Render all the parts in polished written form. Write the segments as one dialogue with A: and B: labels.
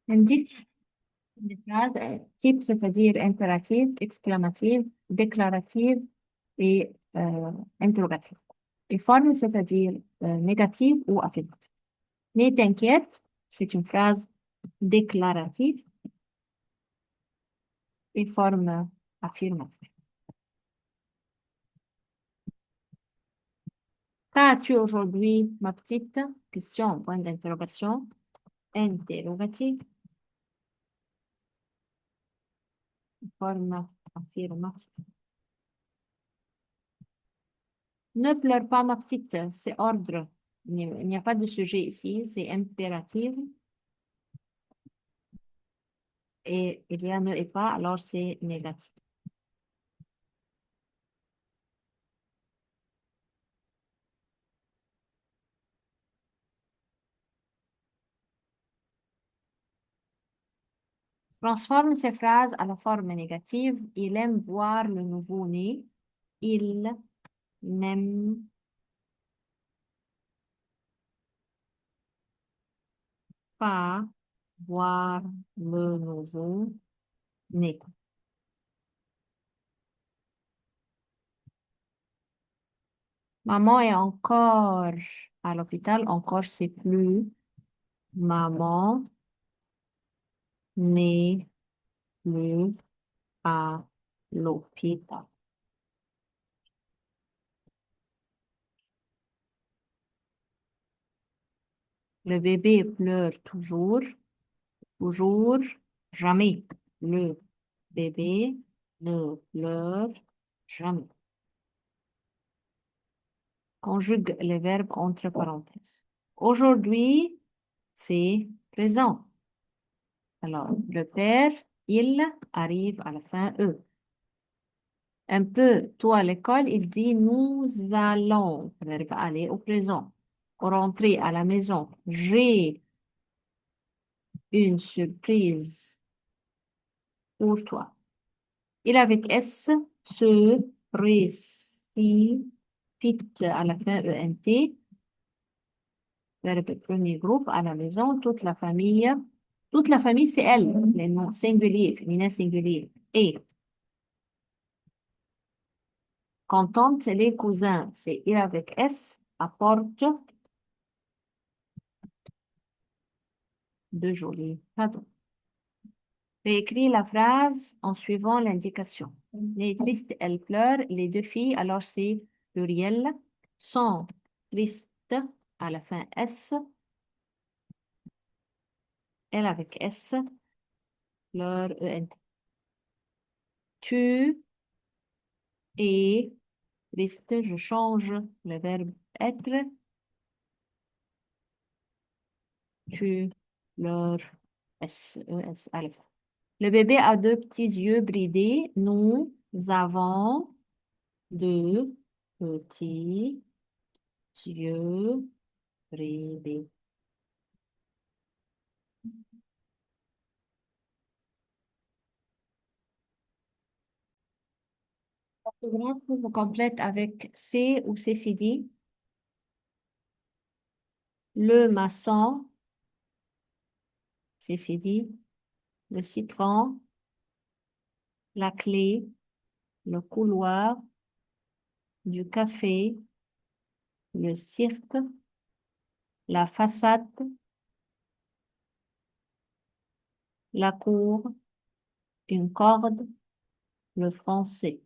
A: عندي des phrases type, c'est-à-dire impératif, exclamatif, déclaratif et interrogatif. Et forme, c'est-à-dire négative ou affirmative. Ne t'inquiète, c'est une phrase déclarative et forme affirmative. Qu'as-tu aujourd'hui, ma petite? Question, point d'interrogation. Interrogative, forme affirmative. Ne pleure pas, ma petite, c'est ordre. Il n'y a pas de sujet ici, c'est impératif. Et il y a ne et pas, alors c'est négatif. Transforme ces phrases à la forme négative. Il aime voir le nouveau-né. Il n'aime pas voir le nouveau-né. Maman est encore à l'hôpital. Encore, c'est plus. Maman n'est plus à l'hôpital. Le bébé pleure toujours, toujours, jamais. Le bébé ne pleure jamais. Conjugue les verbes entre parenthèses. Aujourd'hui, c'est présent. Alors, le père, il arrive à la fin E. Un peu tôt à l'école, il dit nous allons, verbe aller au présent. Au rentrer à la maison, j'ai une surprise pour toi. Il avec S se précipite à la fin ENT. Verbe premier groupe à la maison, toute la famille. Toute la famille, c'est elle, les noms singuliers, féminin singulier. Et contente, les cousins, c'est ir avec S, apporte de jolis cadeaux. Réécris la phrase en suivant l'indication. Les tristes, elles pleurent. Les deux filles, alors c'est pluriel, sont tristes à la fin S. Elle avec S, pleure ENT. Tu es triste, je change le verbe être. Tu pleures S à la fin. Le bébé a deux petits yeux bridés. Nous avons deux petits yeux bridés. L'orthographe vous complète avec C ou CCD. Le maçon, CCD. Le citron, la clé, le couloir, du café, le cirque, la façade, la cour, une corde, le français.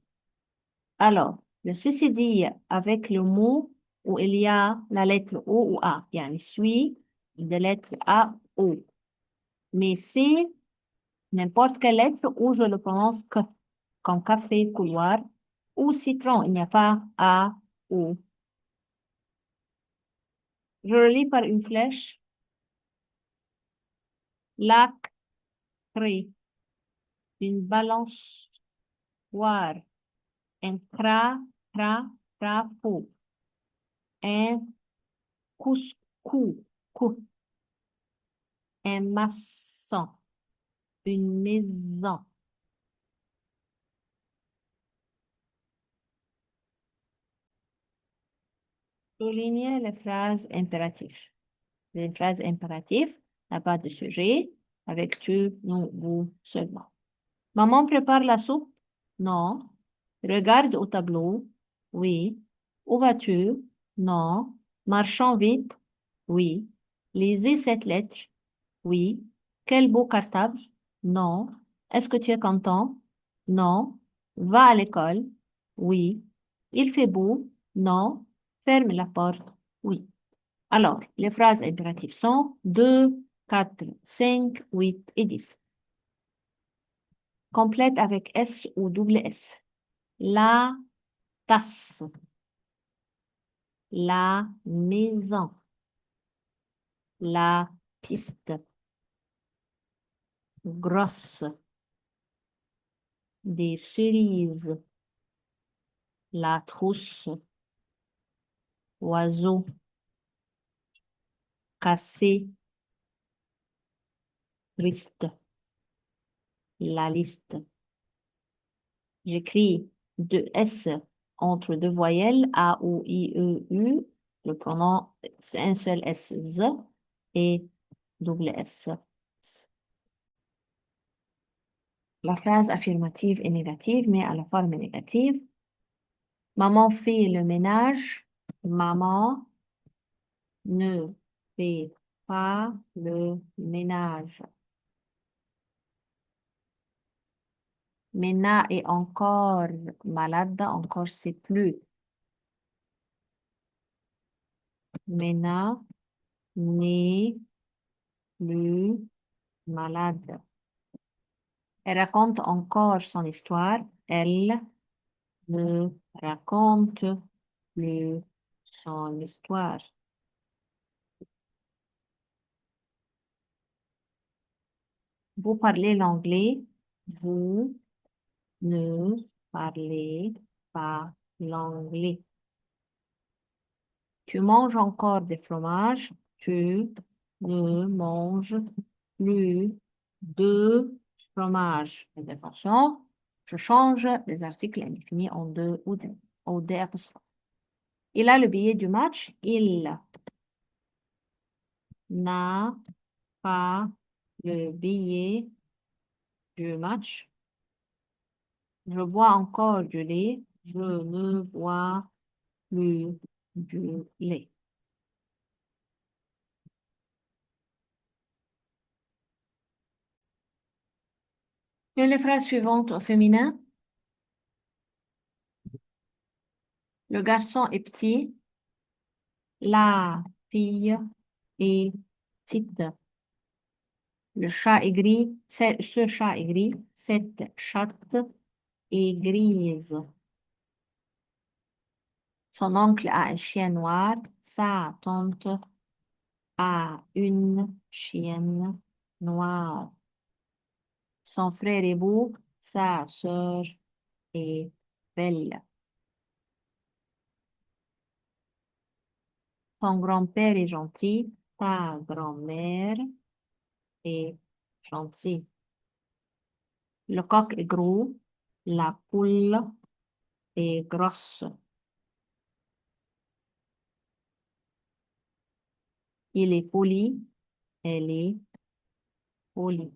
A: Alors, le CCD avec le mot où il y a la lettre O ou A, يعني suit de lettre A, O. Mais c'est n'importe quelle lettre où je le prononce que, comme café, couloir, ou citron, il n'y a pas A, O. Je le lis par une flèche. Lac, cré, une balançoire, un crapaud, un couscous, un maçon, une maison. Soulignez les phrases impératives. Les phrases impératives n'ont pas de sujet, avec tu, nous, vous seulement. Maman prépare la soupe? Non. Regarde au tableau? Oui. Où vas-tu? Non. Marchons vite? Oui. Lisez cette lettre? Oui. Quel beau cartable? Non. Est-ce que tu es content? Non. Va à l'école? Oui. Il fait beau? Non. Ferme la porte? Oui. Alors, les phrases impératives sont 2, 4, 5, 8 et 10. Complète avec S ou double S. La tasse, la maison, la piste, grosse, des cerises, la trousse, oiseau, cassé, triste, la liste. J'écris deux S entre deux voyelles, A, O, I, E, U. Le pronom, c'est un seul S, Z, et double S. La phrase affirmative et négative, mais à la forme négative. Maman fait le ménage. Maman ne fait pas le ménage. Mena est encore malade, encore c'est plus. Mena n'est plus malade. Elle raconte encore son histoire. Elle ne raconte plus son histoire. Vous parlez l'anglais. Vous ne parlez pas l'anglais. Tu manges encore des fromages. Tu ne manges plus de fromage. Faites attention, je change les articles indéfinis en deux ou des apostrophes. Il a le billet du match. Il n'a pas le billet du match. Je bois encore du lait. Je ne bois plus du lait. Et les phrases suivantes au féminin. Le garçon est petit. La fille est petite. Le chat est gris. Ce chat est gris. Cette chatte est grise. Son oncle a un chien noir. Sa tante a une chienne noire. Son frère est beau. Sa sœur est belle. Ton grand-père est gentil. Ta grand-mère est gentille. Le coq est gros. La poule est grosse. Il est poli. Elle est polie.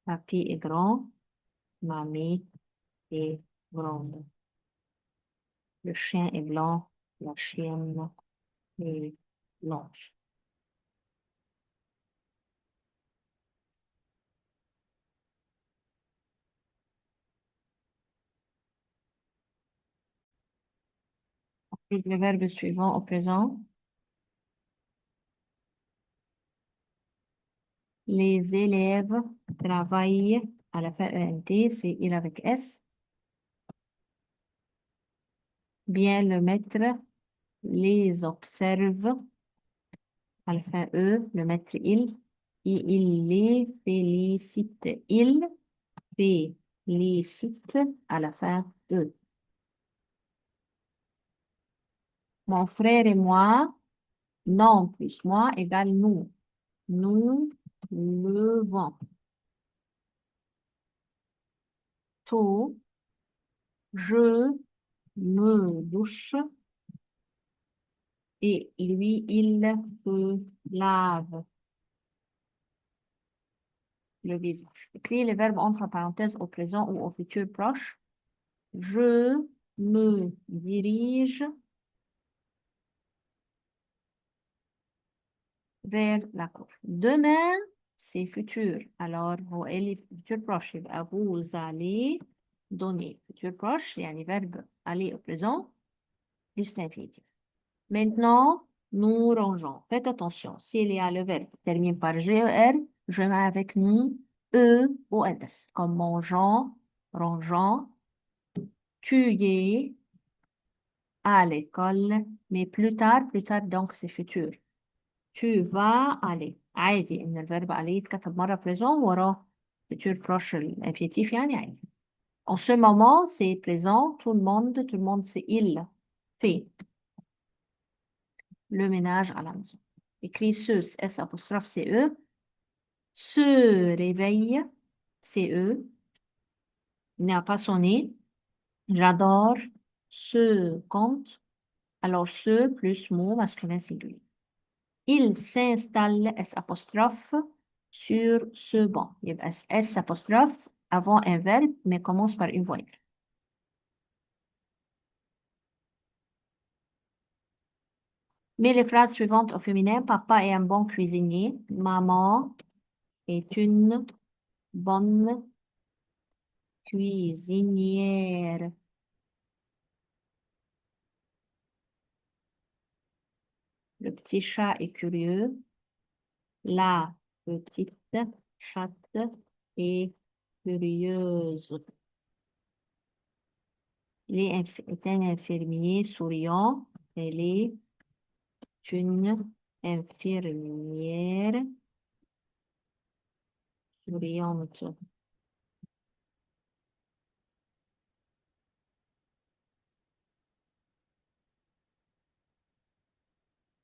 A: Papy est grand. Mamie est grande. Le chien est blanc. La chienne est blanche. Le verbe suivant au présent. Les élèves travaillent à la fin ENT, c'est il avec S. Bien le maître les observe à la fin E, le maître et il les félicite. Il félicite à la fin E. Mon frère et moi, non plus moi égale nous. Nous levons tôt. Je me douche et lui, il se lave. le visage. Écris les verbes entre parenthèses au présent ou au futur proche. Je me dirige vers la cour. Demain, c'est futur. Alors, هو قال لي futur proche يبقى vous allez donner. Futur proche يعني verbe aller au présent plus l'infinitif. Maintenant, nous rangeons. Faites attention. S'il y a le verbe qui termine par GER, je mets avec nous E ou NS. Comme mangeant, rangeant, tu es à l'école, mais plus tard donc c'est futur. Tu vas aller. عادي إن الفيرب aller يتكتب مرة présent وراه futur proche l'infinitif يعني عادي. En ce moment, c'est présent. Tout le monde c'est il fait le ménage à la maison. Écrit ce, S apostrophe CE, se réveille, CE, il n'a pas sonné. J'adore ce conte. Alors, ce plus mot masculin singulier. Il s'installe, S apostrophe, sur ce banc. Il y a S apostrophe avant un verbe, mais commence par une voyelle. Mais les phrases suivantes au féminin, papa est un bon cuisinier, maman est une bonne cuisinière. Le petit chat est curieux. La petite chatte est curieuse. Est un infirmier souriant. Elle est une infirmière souriante.